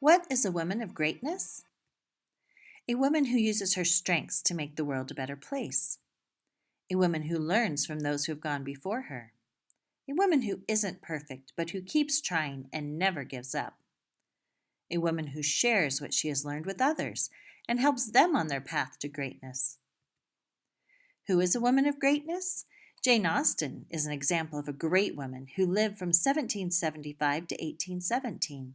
What is a woman of greatness? A woman who uses her strengths to make the world a better place. A woman who learns from those who have gone before her. A woman who isn't perfect, but who keeps trying and never gives up. A woman who shares what she has learned with others and helps them on their path to greatness. Who is a woman of greatness? Jane Austen is an example of a great woman who lived from 1775 to 1817.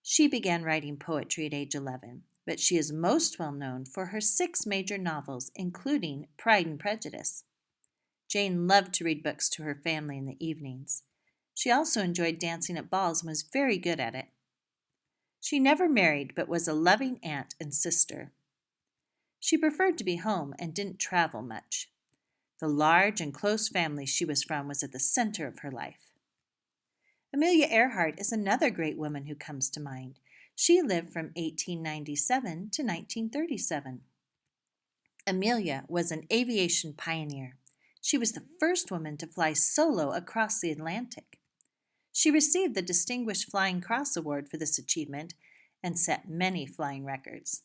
She began writing poetry at age 11, but she is most well known for her 6 major novels, including Pride and Prejudice. Jane loved to read books to her family in the evenings. She also enjoyed dancing at balls and was very good at it. She never married, but was a loving aunt and sister. She preferred to be home and didn't travel much. The large and close family she was from was at the center of her life. Amelia Earhart is another great woman who comes to mind. She lived from 1897 to 1937. Amelia was an aviation pioneer. She was the first woman to fly solo across the Atlantic. She received the Distinguished Flying Cross Award for this achievement and set many flying records.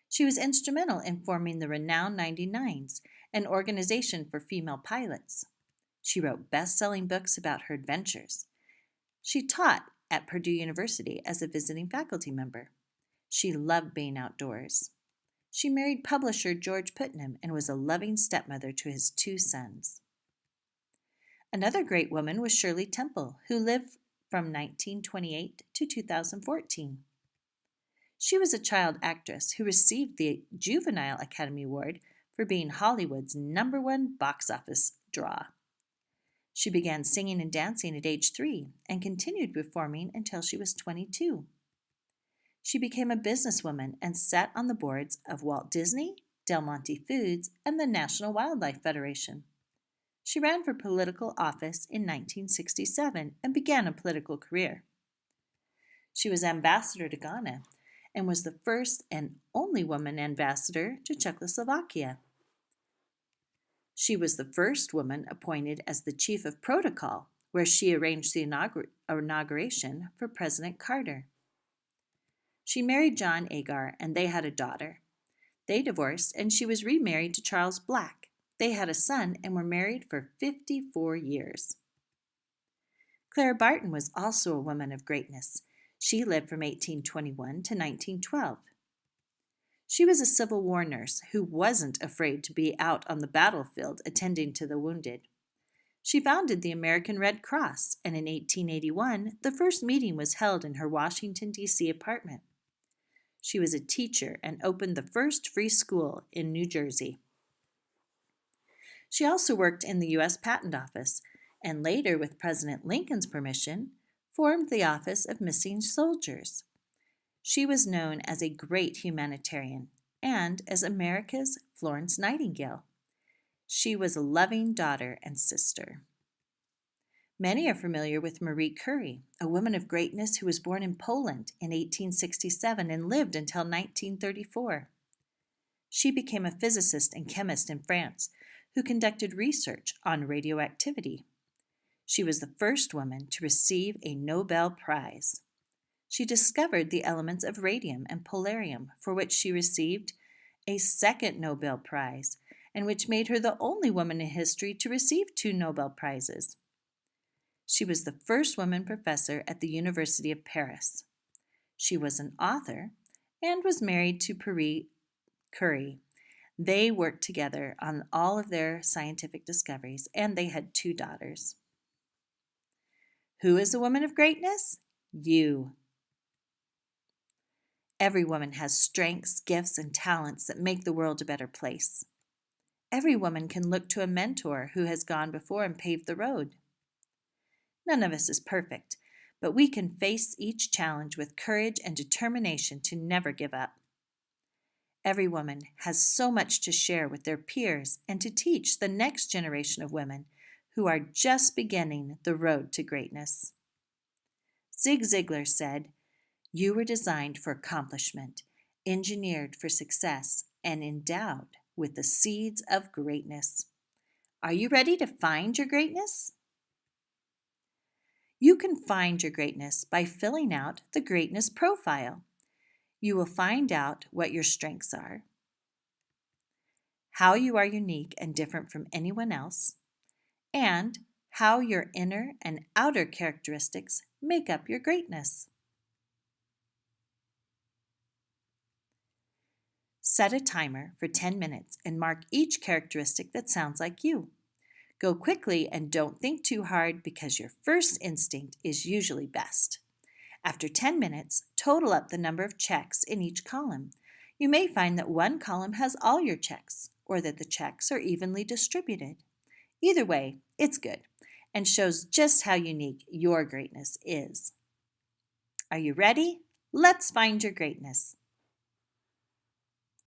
She was instrumental in forming the renowned 99s, an organization for female pilots. She wrote best-selling books about her adventures. She taught at Purdue University as a visiting faculty member. She loved being outdoors. She married publisher George Putnam and was a loving stepmother to his 2 sons. Another great woman was Shirley Temple, who lived from 1928 to 2014. She was a child actress who received the Juvenile Academy Award for being Hollywood's #1 box office draw. She began singing and dancing at age 3 and continued performing until she was 22. She became a businesswoman and sat on the boards of Walt Disney, Del Monte Foods, and the National Wildlife Federation. She ran for political office in 1967 and began a political career. She was ambassador to Ghana and was the first and only woman ambassador to Czechoslovakia. She was the first woman appointed as the chief of protocol, where she arranged the inauguration for President Carter. She married John Agar, and they had a daughter. They divorced, and she was remarried to Charles Black. They had a son and were married for 54 years. Clara Barton was also a woman of greatness. She lived from 1821 to 1912. She was a Civil War nurse who wasn't afraid to be out on the battlefield attending to the wounded. She founded the American Red Cross, and in 1881, the first meeting was held in her Washington, D.C. apartment. She was a teacher and opened the first free school in New Jersey. She also worked in the U.S. Patent Office, and later, with President Lincoln's permission, formed the Office of Missing Soldiers. She was known as a great humanitarian and as America's Florence Nightingale. She was a loving daughter and sister. Many are familiar with Marie Curie, a woman of greatness who was born in Poland in 1867 and lived until 1934. She became a physicist and chemist in France who conducted research on radioactivity. She was the first woman to receive a Nobel Prize. She discovered the elements of radium and polarium, for which she received a second Nobel Prize, and which made her the only woman in history to receive 2 Nobel Prizes. She was the first woman professor at the University of Paris. She was an author and was married to Marie Curie. They worked together on all of their scientific discoveries, and they had 2 daughters. Who is a woman of greatness? You. Every woman has strengths, gifts, and talents that make the world a better place. Every woman can look to a mentor who has gone before and paved the road. None of us is perfect, but we can face each challenge with courage and determination to never give up. Every woman has so much to share with their peers and to teach the next generation of women who are just beginning the road to greatness. Zig Ziglar said, "You were designed for accomplishment, engineered for success, and endowed with the seeds of greatness." Are you ready to find your greatness? You can find your greatness by filling out the greatness profile. You will find out what your strengths are, how you are unique and different from anyone else, and how your inner and outer characteristics make up your greatness. Set a timer for 10 minutes and mark each characteristic that sounds like you. Go quickly and don't think too hard because your first instinct is usually best. After 10 minutes, total up the number of checks in each column. You may find that one column has all your checks, or that the checks are evenly distributed. Either way, it's good and shows just how unique your greatness is. Are you ready? Let's find your greatness.